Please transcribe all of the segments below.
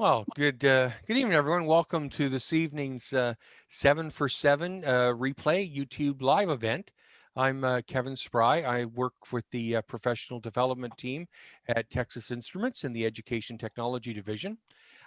Well, good evening, everyone. Welcome to this evening's 7 for 7 replay YouTube live event. I'm Kevin Spry. I work with the professional development team at Texas Instruments in the Education Technology Division.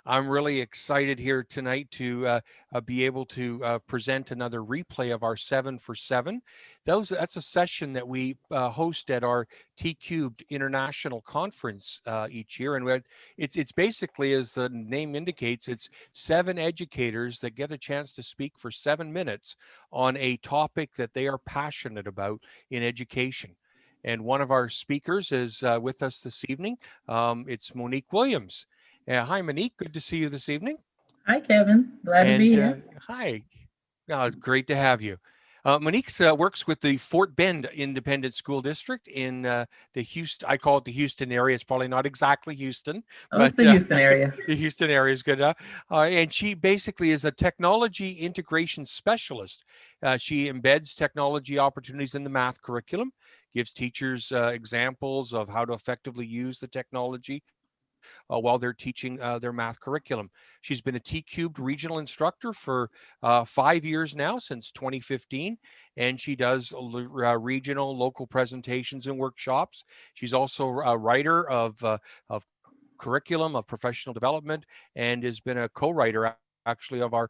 I'm really excited here tonight to be able to present another replay of our 7 for 7. That's a session that we host at our T Cubed International Conference each year. And it's basically, as the name indicates, it's 7 educators that get a chance to speak for 7 minutes on a topic that they are passionate about in education. And one of our speakers is with us this evening. It's Monique Williams. Hi, Monique. Good to see you this evening. Hi, Kevin. Glad to be And here. hi. It's great to have you. Monique works with the Fort Bend Independent School District in the Houston. I call it the Houston area. It's probably not exactly Houston, Oh, it's but the Houston area. the Houston area is good. And she basically is a technology integration specialist. She embeds technology opportunities in the math curriculum, gives teachers examples of how to effectively use the technology while they're teaching their math curriculum. She's been a T Cubed regional instructor for 5 years now, since 2015, and she does regional, local presentations and workshops. She's also a writer of curriculum, of professional development, and has been a co-writer actually of our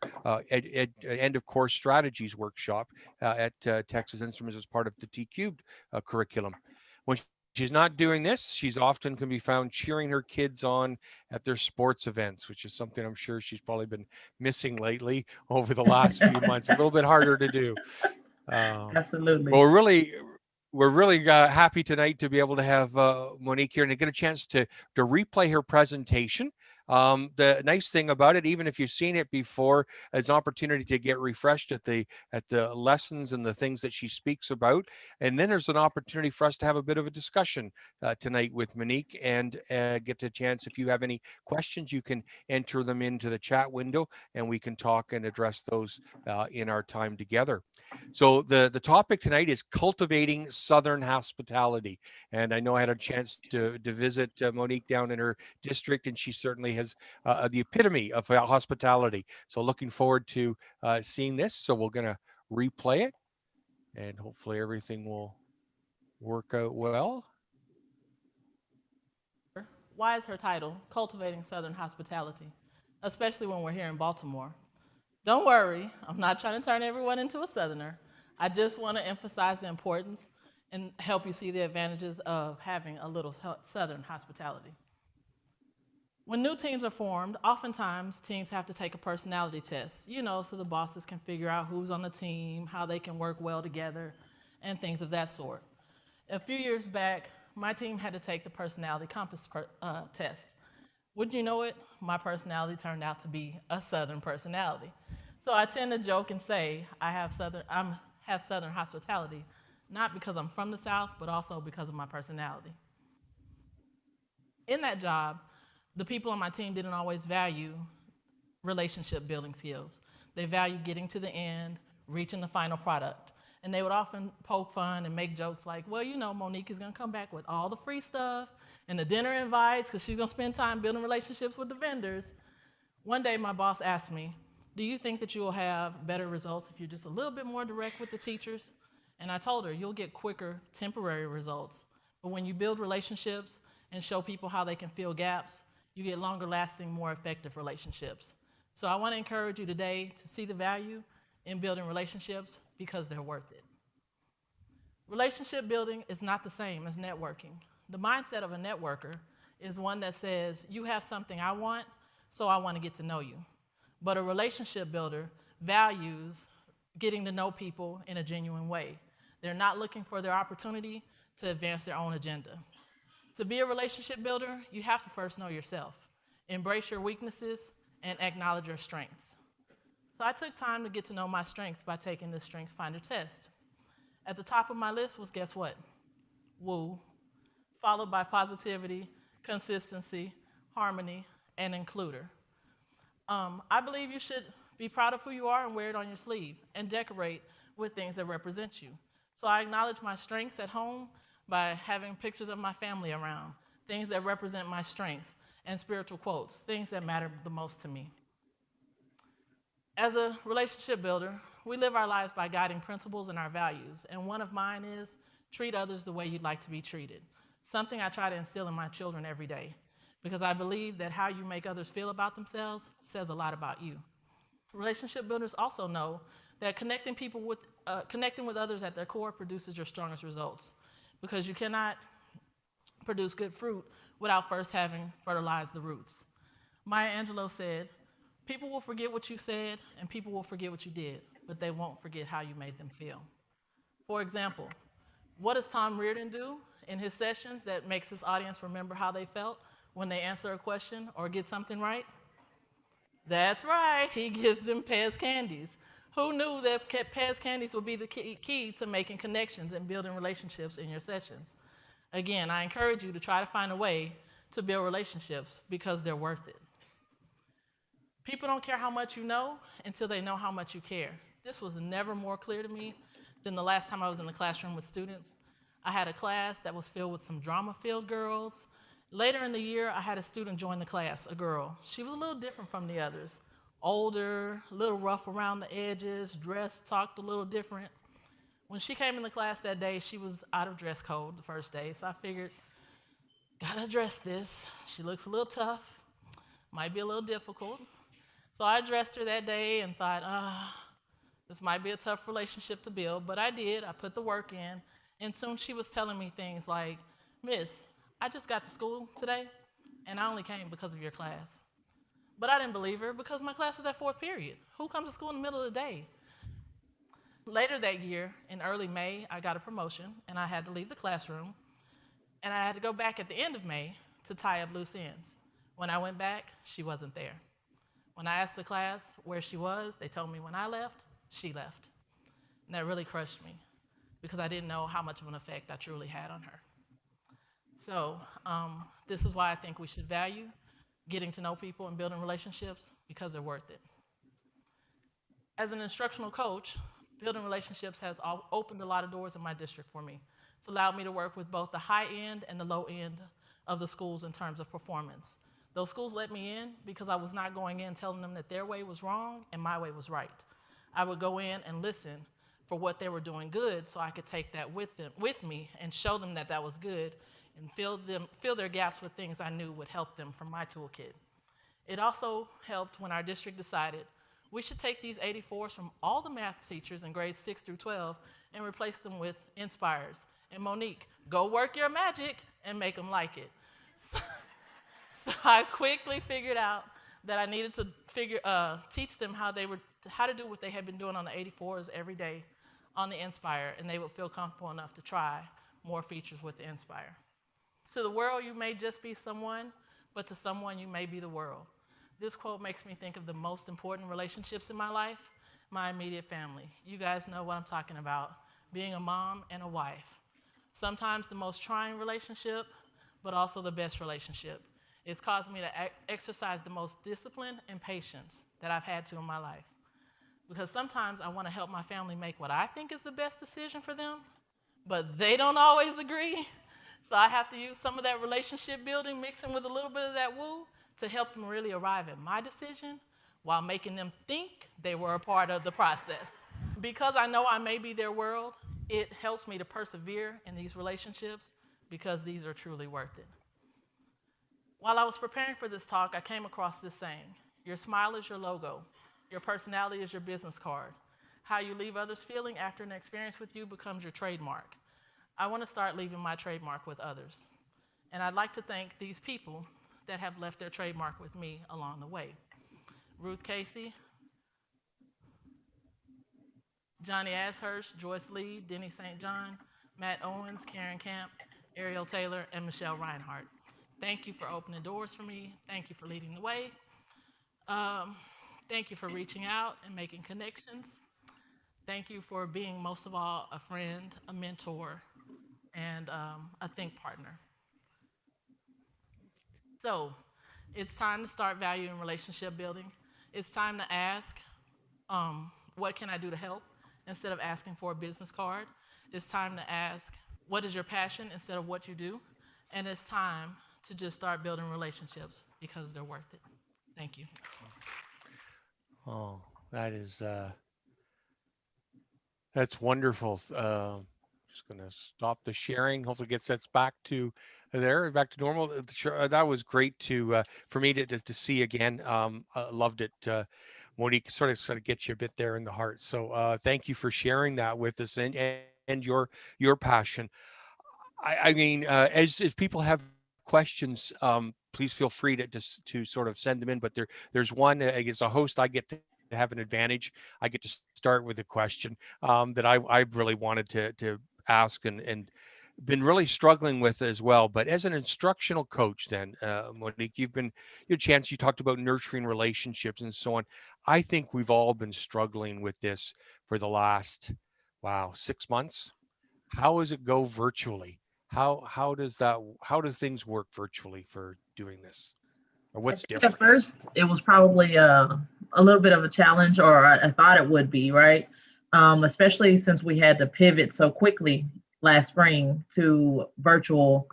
end of course strategies workshop at Texas Instruments as part of the T Cubed curriculum. When she's not doing this, she's often can be found cheering her kids on at their sports events, which is something I'm sure she's probably been missing lately over the last few months. A little bit harder to do. Um, Absolutely. well, we're really happy tonight to be able to have Monique here and to get a chance to replay her presentation. The nice thing about it, even if you've seen it before, is an opportunity to get refreshed at the lessons and the things that she speaks about. And then there's an opportunity for us to have a bit of a discussion tonight with Monique and get a chance. If you have any questions, you can enter them into the chat window, and we can talk and address those in our time together. So the topic tonight is cultivating Southern hospitality, and I know I had a chance to visit Monique down in her district, and she certainly has the epitome of hospitality. So looking forward to seeing this. So we're going to replay it, and hopefully everything will work out well. Why is her title Cultivating Southern Hospitality, especially when we're here in Baltimore? Don't worry, I'm not trying to turn everyone into a Southerner. I just want to emphasize the importance and help you see the advantages of having a little Southern hospitality. When new teams are formed, oftentimes teams have to take a personality test, so the bosses can figure out who's on the team, how they can work well together, and things of that sort. A few years back, my team had to take the personality compass test. Wouldn't you know it, my personality turned out to be a Southern personality. So I tend to joke and say I have Southern hospitality, not because I'm from the South, but also because of my personality. In that job, the people on my team didn't always value relationship building skills. They valued getting to the end, reaching the final product. And they would often poke fun and make jokes like, well, Monique is going to come back with all the free stuff and the dinner invites because she's going to spend time building relationships with the vendors. One day, my boss asked me, do you think that you will have better results if you're just a little bit more direct with the teachers? And I told her, you'll get quicker, temporary results. But when you build relationships and show people how they can fill gaps, you get longer lasting, more effective relationships. So I want to encourage you today to see the value in building relationships because they're worth it. Relationship building is not the same as networking. The mindset of a networker is one that says, you have something I want, so I want to get to know you. But a relationship builder values getting to know people in a genuine way. They're not looking for their opportunity to advance their own agenda. To be a relationship builder, you have to first know yourself, embrace your weaknesses, and acknowledge your strengths. So I took time to get to know my strengths by taking the Strengths Finder test. At the top of my list was, guess what? Woo, followed by positivity, consistency, harmony, and includer. I believe you should be proud of who you are and wear it on your sleeve and decorate with things that represent you. So I acknowledge my strengths at home by having pictures of my family around, things that represent my strengths, and spiritual quotes, things that matter the most to me. As a relationship builder, we live our lives by guiding principles and our values, and one of mine is treat others the way you'd like to be treated, something I try to instill in my children every day, because I believe that how you make others feel about themselves says a lot about you. Relationship builders also know that connecting with others at their core produces your strongest results, because you cannot produce good fruit without first having fertilized the roots. Maya Angelou said, "People will forget what you said and people will forget what you did, but they won't forget how you made them feel." For example, what does Tom Reardon do in his sessions that makes his audience remember how they felt when they answer a question or get something right? That's right, he gives them Pez candies. Who knew that Pez candies would be the key to making connections and building relationships in your sessions? Again, I encourage you to try to find a way to build relationships because they're worth it. People don't care how much you know until they know how much you care. This was never more clear to me than the last time I was in the classroom with students. I had a class that was filled with some drama-filled girls. Later in the year, I had a student join the class, a girl. She was a little different from the others. Older, a little rough around the edges, dressed, talked a little different. When she came in the class that day, she was out of dress code the first day, so I figured, gotta address this. She looks a little tough, might be a little difficult. So I addressed her that day and thought, this might be a tough relationship to build, but I did. I put the work in, and soon she was telling me things like, "Miss, I just got to school today, and I only came because of your class." But I didn't believe her because my class is at fourth period. Who comes to school in the middle of the day? Later that year, in early May, I got a promotion, and I had to leave the classroom, and I had to go back at the end of May to tie up loose ends. When I went back, she wasn't there. When I asked the class where she was, they told me when I left, she left. And that really crushed me because I didn't know how much of an effect I truly had on her. So this is why I think we should value getting to know people and building relationships, because they're worth it. As an instructional coach, building relationships has opened a lot of doors in my district for me. It's allowed me to work with both the high end and the low end of the schools in terms of performance. Those schools let me in because I was not going in telling them that their way was wrong and my way was right. I would go in and listen for what they were doing good so I could take that with me and show them that that was good and fill their gaps with things I knew would help them from my toolkit. It also helped when our district decided we should take these 84s from all the math teachers in grades 6 through 12 and replace them with Inspires. And Monique, go work your magic and make them like it. So I quickly figured out that I needed to teach them how to do what they had been doing on the 84s every day on the Inspire, and they would feel comfortable enough to try more features with the Inspire. To the world, you may just be someone, but to someone, you may be the world. This quote makes me think of the most important relationships in my life, my immediate family. You guys know what I'm talking about, being a mom and a wife. Sometimes the most trying relationship, but also the best relationship. It's caused me to exercise the most discipline and patience that I've had to in my life. Because sometimes I want to help my family make what I think is the best decision for them, but they don't always agree. So I have to use some of that relationship building, mixing with a little bit of that woo, to help them really arrive at my decision while making them think they were a part of the process. Because I know I may be their world, it helps me to persevere in these relationships because these are truly worth it. While I was preparing for this talk, I came across this saying: your smile is your logo, your personality is your business card. How you leave others feeling after an experience with you becomes your trademark. I want to start leaving my trademark with others. And I'd like to thank these people that have left their trademark with me along the way. Ruth Casey, Johnny Ashurst, Joyce Lee, Denny St. John, Matt Owens, Karen Camp, Ariel Taylor, and Michelle Reinhardt. Thank you for opening doors for me. Thank you for leading the way. Thank you for reaching out and making connections. Thank you for being, most of all, a friend, a mentor, and a think partner. So it's time to start valuing relationship building. It's time to ask, what can I do to help, instead of asking for a business card. It's time to ask, what is your passion, instead of what you do. And it's time to just start building relationships because they're worth it. Thank you. Oh, that is that's wonderful. Just going to stop the sharing. Hopefully, it gets us back to back to normal. Sure, that was great to for me to see again. Loved it. Monique, sort of gets you a bit there in the heart. So thank you for sharing that with us and your passion. I mean, as if people have questions, please feel free to sort of send them in. But there's one as a host, I get to have an advantage. I get to start with a question that I really wanted to ask and been really struggling with as well. But as an instructional coach, then Monique, your chance. You talked about nurturing relationships and so on. I think we've all been struggling with this for the last 6 months. How does it go virtually? How do things work virtually for doing this? Or I what's think at different? first it was probably a little bit of a challenge, or I thought it would be, right? Especially since we had to pivot so quickly last spring to virtual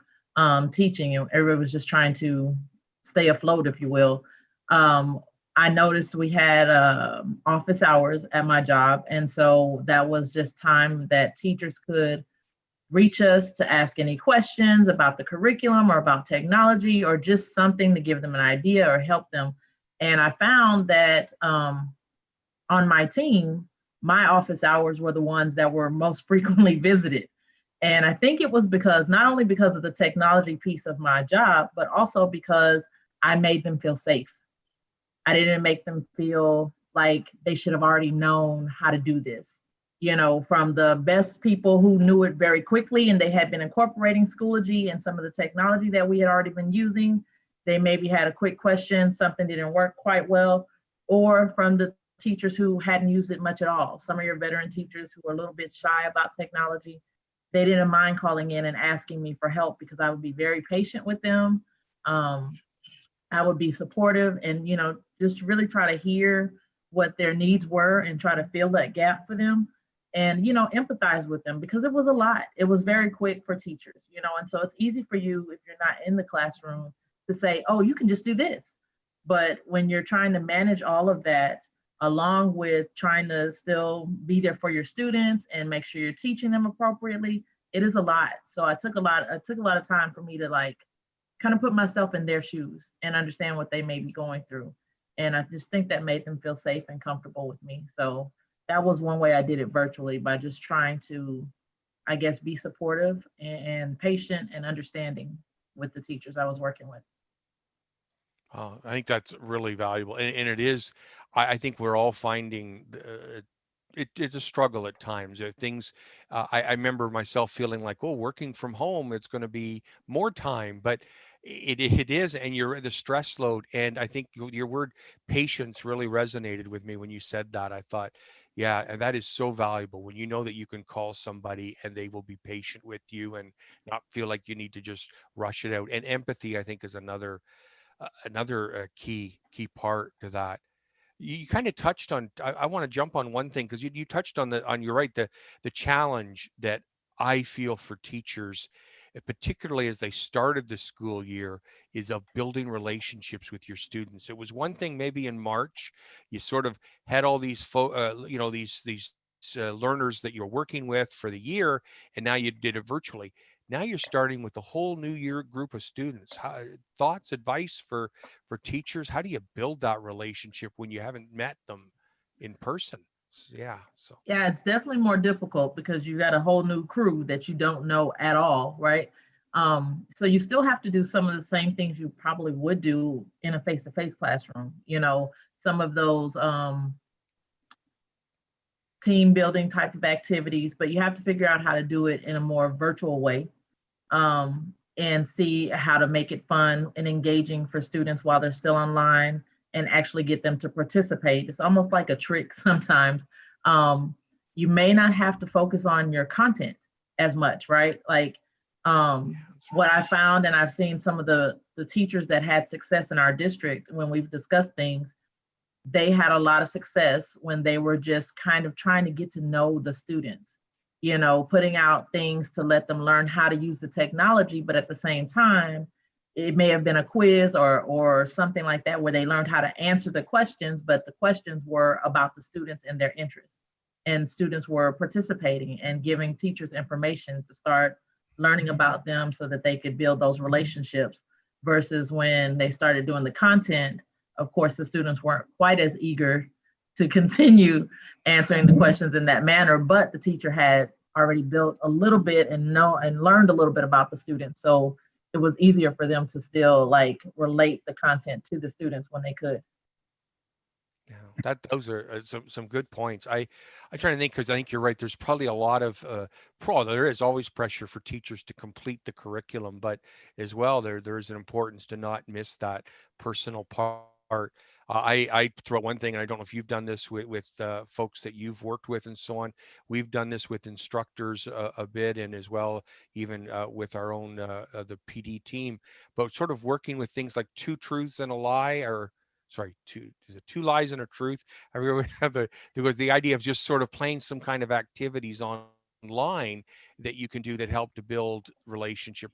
teaching, and everybody was just trying to stay afloat, if you will. Um, I noticed we had office hours at my job, and so that was just time that teachers could reach us to ask any questions about the curriculum or about technology or just something to give them an idea or help them. And I found that on my team, my office hours were the ones that were most frequently visited. And I think it was because not only because of the technology piece of my job, but also because I made them feel safe. I didn't make them feel like they should have already known how to do this. From the best people who knew it very quickly and they had been incorporating Schoology and some of the technology that we had already been using. They maybe had a quick question, something didn't work quite well, or from the teachers who hadn't used it much at all. Some of your veteran teachers who were a little bit shy about technology, they didn't mind calling in and asking me for help because I would be very patient with them. I would be supportive and, just really try to hear what their needs were and try to fill that gap for them and, empathize with them because it was a lot. It was very quick for teachers, and so it's easy for you if you're not in the classroom to say, oh, you can just do this. But when you're trying to manage all of that, along with trying to still be there for your students and make sure you're teaching them appropriately, it is a lot. So it took a lot of time for me to kind of put myself in their shoes and understand what they may be going through. And I just think that made them feel safe and comfortable with me. So that was one way I did it virtually, by just trying to, I guess, be supportive and patient and understanding with the teachers I was working with. I think that's really valuable, and it is. I think we're all finding it's a struggle at times. Things I remember myself feeling like, oh, working from home, it's going to be more time, but it is, and you're the stress load. And I think your word patience really resonated with me when you said that. I thought, yeah, and that is so valuable when you know that you can call somebody and they will be patient with you and not feel like you need to just rush it out. And empathy, I think, is another key part to that. You kind of touched on. I want to jump on one thing because you touched on you're right, the challenge that I feel for teachers, particularly as they started the school year, is of building relationships with your students. It was one thing maybe in March, you sort of had all these these learners that you're working with for the year, and now you did it virtually. Now you're starting with a whole new year group of students. Thoughts, advice for teachers? How do you build that relationship when you haven't met them in person? Yeah. So Yeah, it's definitely more difficult because you got a whole new crew that you don't know at all, right? So you still have to do some of the same things you probably would do in a face-to-face classroom. Some of those team building type of activities, but you have to figure out how to do it in a more virtual way, and see how to make it fun and engaging for students while they're still online and actually get them to participate. It's almost like a trick sometimes. You may not have to focus on your content as much, right? What I found, and I've seen some of the teachers that had success in our district when we've discussed things, they had a lot of success when they were just kind of trying to get to know the students, putting out things to let them learn how to use the technology, but at the same time, it may have been a quiz or something like that, where they learned how to answer the questions, but the questions were about the students and their interests. And students were participating and giving teachers information to start learning about them so that they could build those relationships, versus when they started doing the content, of course, the students weren't quite as eager to continue answering the questions in that manner, but the teacher had already built a little bit and learned a little bit about the students. So it was easier for them to still like relate the content to the students when they could. Yeah, those are some good points. I'm trying to think, because I think you're right. There's probably a lot of there is always pressure for teachers to complete the curriculum, but as well there's an importance to not miss that personal part. I throw one thing, and I don't know if you've done this with folks that you've worked with and so on. We've done this with instructors a bit, and as well even with our own the PD team, but sort of working with things like two truths and a lie, or sorry, two lies and a truth. I remember there was the idea of just sort of playing some kind of activities online that you can do that help to build relationship,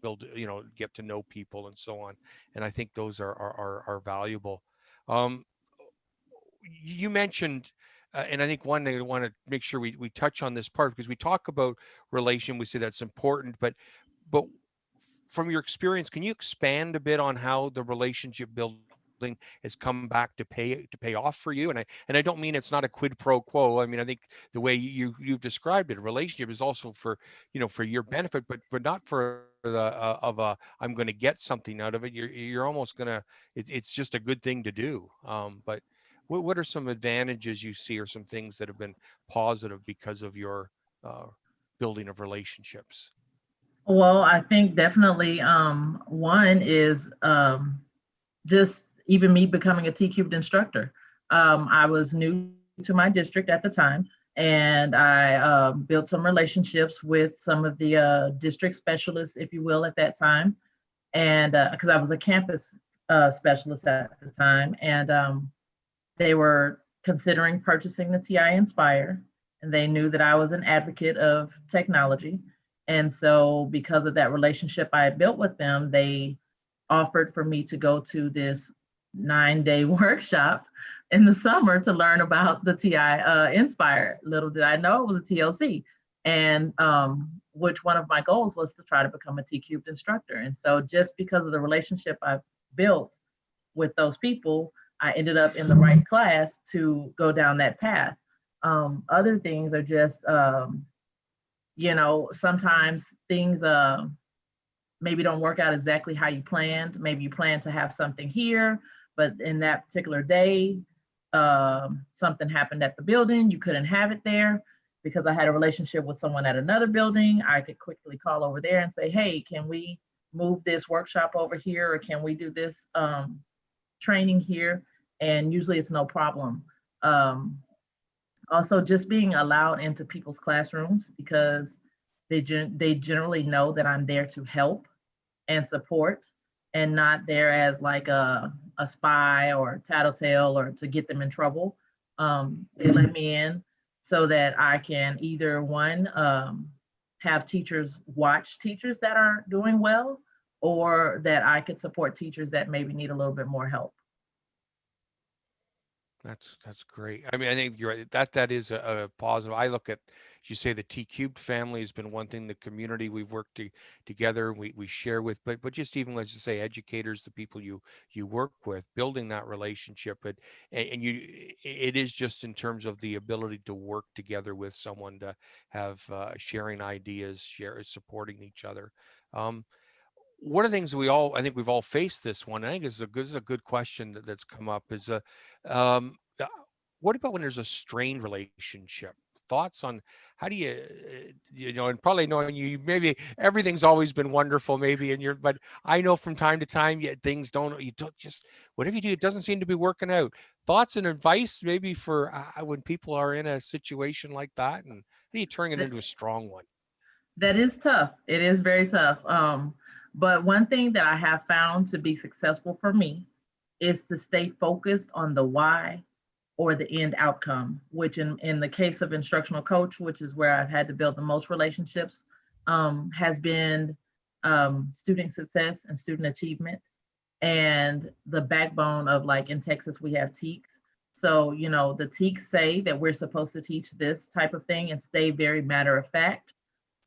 get to know people and so on. And I think those are valuable. Um, you mentioned, and I think one thing I want to make sure we touch on this part, because we talk about relation, we say that's important, but from your experience, can you expand a bit on how the relationship building has come back to pay off for you? And I don't mean it's not a quid pro quo. I mean, I think the way you've described it, a relationship is also for for your benefit, but not for the I'm going to get something out of it. You're almost gonna it's just a good thing to do. But what are some advantages you see, or some things that have been positive because of your building of relationships? Well, I think definitely one is just even me becoming a T-Cubed instructor. I was new to my district at the time, and I built some relationships with some of the district specialists, if you will, at that time. And because I was a campus specialist at the time, and they were considering purchasing the TI-Nspire, and they knew that I was an advocate of technology. And so, because of that relationship I had built with them, they offered for me to go to this 9-day workshop in the summer to learn about the TI-Nspire. Little did I know it was a TLC. And which one of my goals was to try to become a T-Cubed instructor. And so, just because of the relationship I built with those people, I ended up in the right class to go down that path. Other things are just, sometimes things maybe don't work out exactly how you planned. Maybe you planned to have something here, but in that particular day, something happened at the building. You couldn't have it there. Because I had a relationship with someone at another building, I could quickly call over there and say, hey, can we move this workshop over here? Or can we do this training here? And usually it's no problem. Also, just being allowed into people's classrooms, because they generally know that I'm there to help and support, and not there as like a spy or a tattletale or to get them in trouble. They let me in so that I can either one, have teachers watch teachers that are doing well, or that I could support teachers that maybe need a little bit more help. That's great. I mean, I think you're right. That is a positive. I look at, as you say, the T-Cubed family has been one thing. The community we've worked together, we share with, but just even, let's just say, educators, the people you work with, building that relationship, and it is just in terms of the ability to work together with someone, to have sharing ideas, supporting each other. One of the things I think we've all faced this one. I think this is a good question that's come up, is um, uh, what about when there's a strained relationship? Thoughts on how do you, and probably knowing you, maybe everything's always been wonderful, maybe but I know from time to time, things you don't just, whatever you do, it doesn't seem to be working out. Thoughts and advice maybe for when people are in a situation like that, and how do you turn it into a strong one? That is tough. It is very tough. But one thing that I have found to be successful for me is to stay focused on the why or the end outcome, which in the case of instructional coach, which is where I've had to build the most relationships, has been student success and student achievement, and the backbone of, like, in Texas, we have TEKS. So, the TEKS say that we're supposed to teach this type of thing and stay very matter of fact,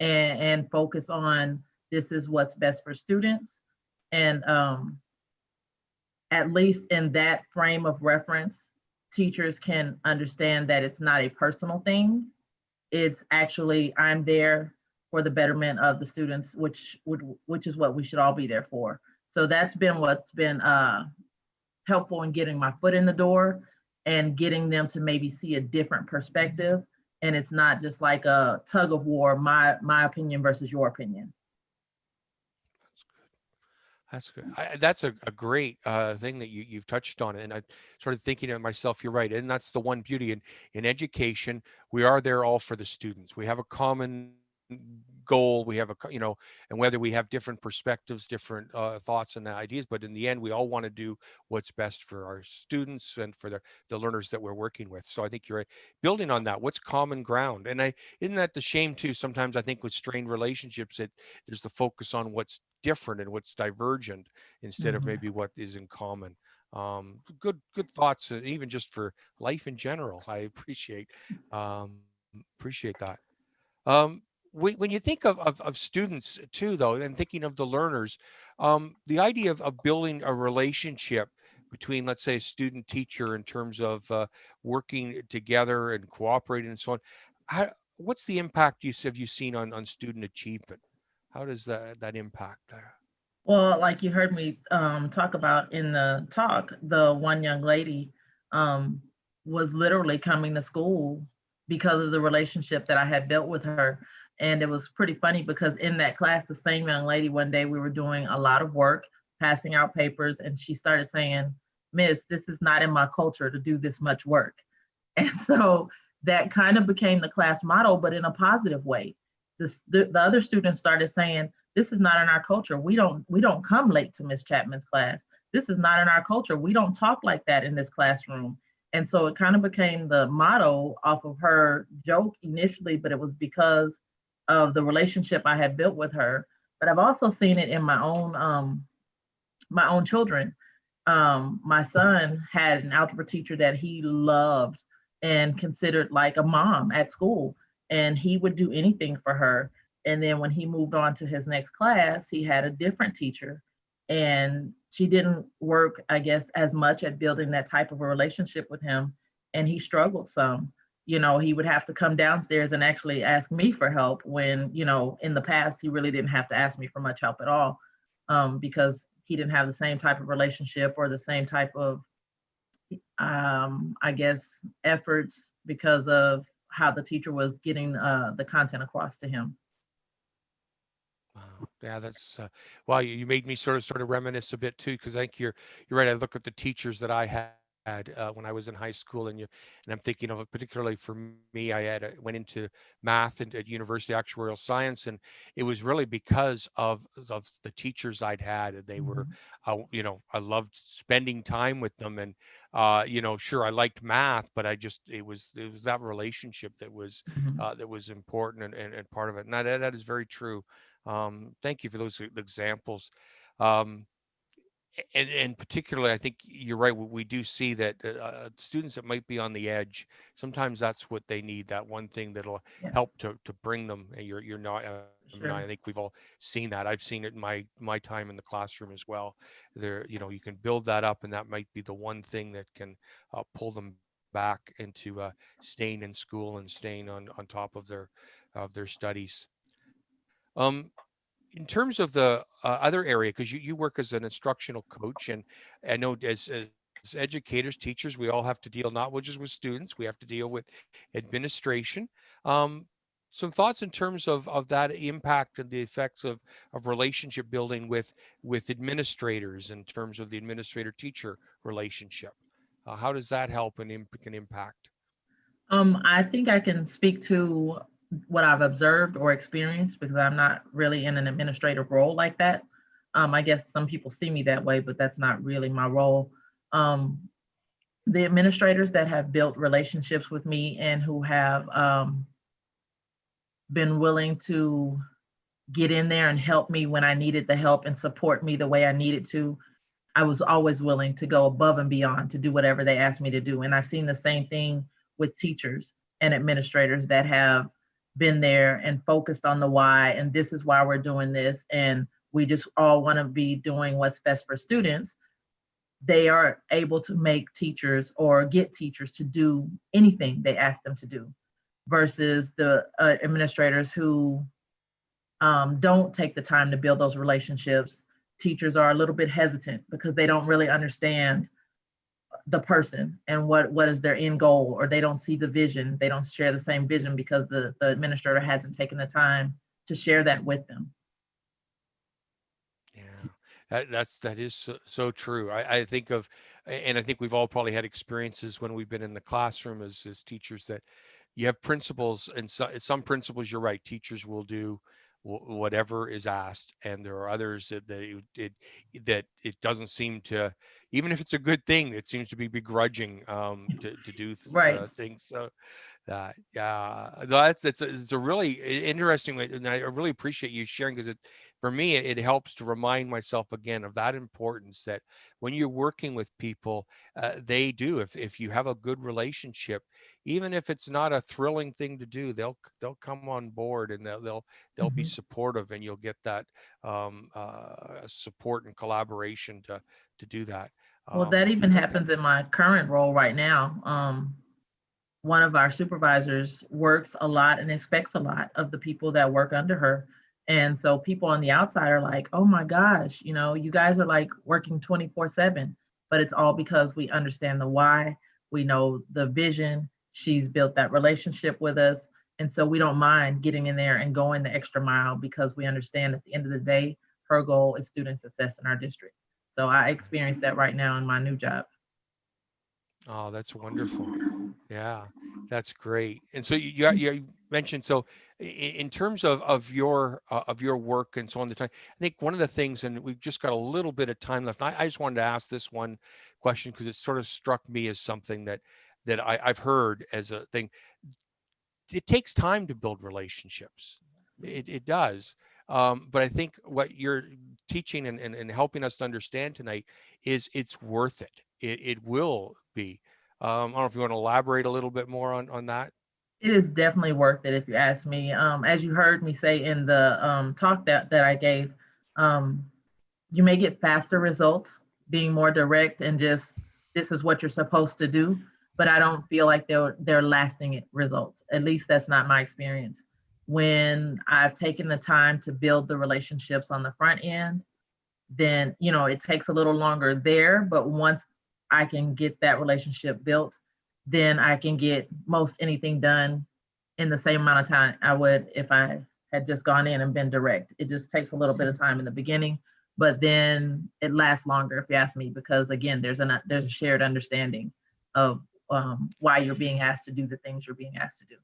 and focus on this is what's best for students. And at least in that frame of reference, teachers can understand that it's not a personal thing. It's actually, I'm there for the betterment of the students, which is what we should all be there for. So that's been what's been helpful in getting my foot in the door and getting them to maybe see a different perspective. And it's not just like a tug of war, my opinion versus your opinion. That's good. That's a great thing that you've touched on. And I started thinking to myself, you're right. And that's the one beauty in education. We are there all for the students. We have a common goal. We have and whether we have different perspectives, different thoughts and ideas, but in the end, we all want to do what's best for our students and for the learners that we're working with. So I think you're right. Building on that, what's common ground? And isn't that the shame too? Sometimes I think with strained relationships, there's the focus on what's different and what's divergent instead of maybe what is in common. Good thoughts, even just for life in general. I appreciate that. Um, when you think of students too, though, and thinking of the learners, the idea of building a relationship between, let's say, a student teacher in terms of working together and cooperating and so on, what's the impact have you seen on student achievement? How does that impact there? Well, like you heard me talk about in the talk, the one young lady um, was literally coming to school because of the relationship that I had built with her. And it was pretty funny because in that class, the same young lady, one day we were doing a lot of work, passing out papers, and she started saying, "Miss, this is not in my culture to do this much work." And so that kind of became the class motto, but in a positive way. The other students started saying, "This is not in our culture. We don't come late to Miss Chapman's class. This is not in our culture. We don't talk like that in this classroom." And so it kind of became the motto off of her joke initially, but it was because of the relationship I had built with her. But I've also seen it in my own children. My son had an algebra teacher that he loved and considered like a mom at school, and he would do anything for her. And then when he moved on to his next class, he had a different teacher, and she didn't work, I guess, as much at building that type of a relationship with him, and he struggled some. He would have to come downstairs and actually ask me for help when, in the past, he really didn't have to ask me for much help at all, because he didn't have the same type of relationship or the same type of, I guess, efforts because of how the teacher was getting the content across to him. Wow. Yeah, that's wow. You made me sort of reminisce a bit too, because I think you're right. I look at the teachers that I had when I was in high school, and I'm thinking of it particularly for me. Went into math and at university actuarial science, and it was really because of the teachers I'd had, and they were, I loved spending time with them, and sure I liked math, but it was that relationship that was important and part of it, and that is very true. Thank you for those examples. Um, and particularly, I think you're right. We do see that students that might be on the edge, sometimes that's what they need. That one thing that'll Yeah, help to bring them. And you're not. I sure. think we've all seen that. I've seen it in my time in the classroom as well. There, you can build that up, and that might be the one thing that can pull them back into staying in school and staying on top of their studies. Um, in terms of the other area, because you work as an instructional coach, and I know as educators, teachers, we all have to deal not just with students, we have to deal with administration. Um, some thoughts in terms of that impact and the effects of relationship building with administrators in terms of the administrator teacher relationship. How does that help and can impact? I think I can speak to what I've observed or experienced because I'm not really in an administrative role like that. I guess some people see me that way, but that's not really my role. Um, the administrators that have built relationships with me and who have been willing to get in there and help me when I needed the help and support me the way I needed to, I was always willing to go above and beyond to do whatever they asked me to do. And I've seen the same thing with teachers and administrators that have been there and focused on the why, and this is why we're doing this, and we just all want to be doing what's best for students. They are able to make teachers or get teachers to do anything they ask them to do, versus the administrators who don't take the time to build those relationships. Teachers are a little bit hesitant because they don't really understand the person and what is their end goal, or they don't see the vision. They don't share the same vision because the administrator hasn't taken the time to share that with them. Yeah, that is so true. I think of, and I think we've all probably had experiences when we've been in the classroom as teachers, that you have principals, and some principals, you're right, teachers will do whatever is asked, and there are others that it doesn't seem to, even if it's a good thing, it seems to be begrudging to do Right. things. So yeah, it's a really interesting way, and I really appreciate you sharing, because for me it helps to remind myself again of that importance, that when you're working with people, they do, if you have a good relationship, even if it's not a thrilling thing to do, they'll come on board, and they'll be supportive, and you'll get that support and collaboration to do that. Well, that even That happens in my current role right now. One of our supervisors works a lot and expects a lot of the people that work under her. And so people on the outside are like, oh my gosh, you guys are like working 24/7, but it's all because we understand the why, we know the vision, she's built that relationship with us. And so we don't mind getting in there and going the extra mile, because we understand at the end of the day, her goal is student success in our district. So I experience that right now in my new job. Oh, that's wonderful. Yeah, that's great. And so you mentioned, so in terms of your work and so on, the time, I think one of the things, and we've just got a little bit of time left. I just wanted to ask this one question, because it sort of struck me as something that I've heard as a thing. It takes time to build relationships. It does. But I think what you're teaching and helping us to understand tonight is it's worth it. It will be. I don't know if you want to elaborate a little bit more on that. It is definitely worth it if you ask me. As you heard me say in the talk that I gave, um, you may get faster results being more direct and just, this is what you're supposed to do, but I don't feel like they're lasting results. At least that's not my experience. When I've taken the time to build the relationships on the front end, then it takes a little longer there, but once I can get that relationship built, then I can get most anything done in the same amount of time I would if I had just gone in and been direct. It just takes a little bit of time in the beginning, but then it lasts longer, if you ask me, because again, there's a shared understanding of why you're being asked to do the things you're being asked to do.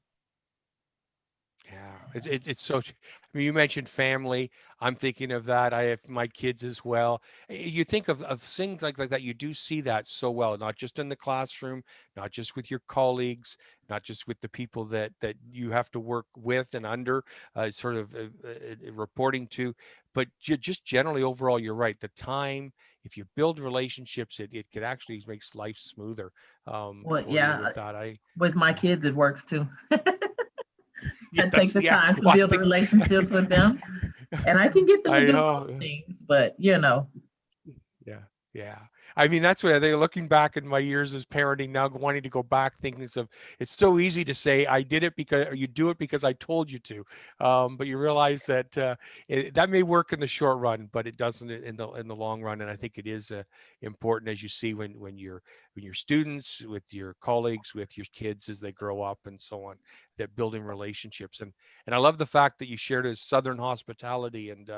Yeah, it's so. I mean, you mentioned family. I'm thinking of that. I have my kids as well. You think of things like that. You do see that so well, not just in the classroom, not just with your colleagues, not just with the people that you have to work with and under, sort of reporting to, but just generally overall. You're right. The time, if you build relationships, it could actually makes life smoother Well, for you yeah, with that. with my kids, it works too. Yeah, I take the yeah. time to Well, I build the think relationships with them, and I can get them to I do most know. things, but Yeah. Yeah. I mean, that's what I think, looking back at my years as parenting now, wanting to go back, thinking of, it's so easy to say, I did it because, or you do it because I told you to. But you realize that that may work in the short run, but it doesn't in the long run. And I think it is important, as you see when you're students, with your colleagues, with your kids as they grow up and so on, that building relationships. And I love the fact that you shared as Southern hospitality, and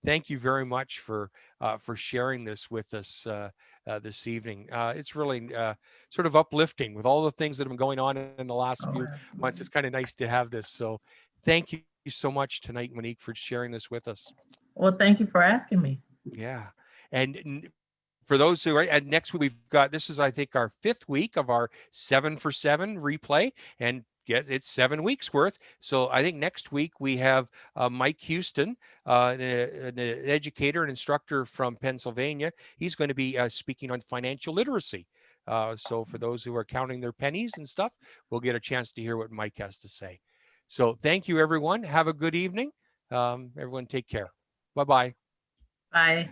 thank you very much for sharing this with us this evening. It's really sort of uplifting with all the things that have been going on in the last oh, few months. It's kind of nice to have this. So thank you so much tonight, Monique, for sharing this with us. well, thank you for asking me. Yeah. And for those who are, and next week we've got, this is, I think, our 5th week of our 7 for 7 replay. And it's 7 weeks worth. So I think next week we have Mike Houston, an educator and instructor from Pennsylvania. He's going to be speaking on financial literacy. So for those who are counting their pennies and stuff, we'll get a chance to hear what Mike has to say. So thank you, everyone. Have a good evening. Everyone take care. Bye-bye. Bye.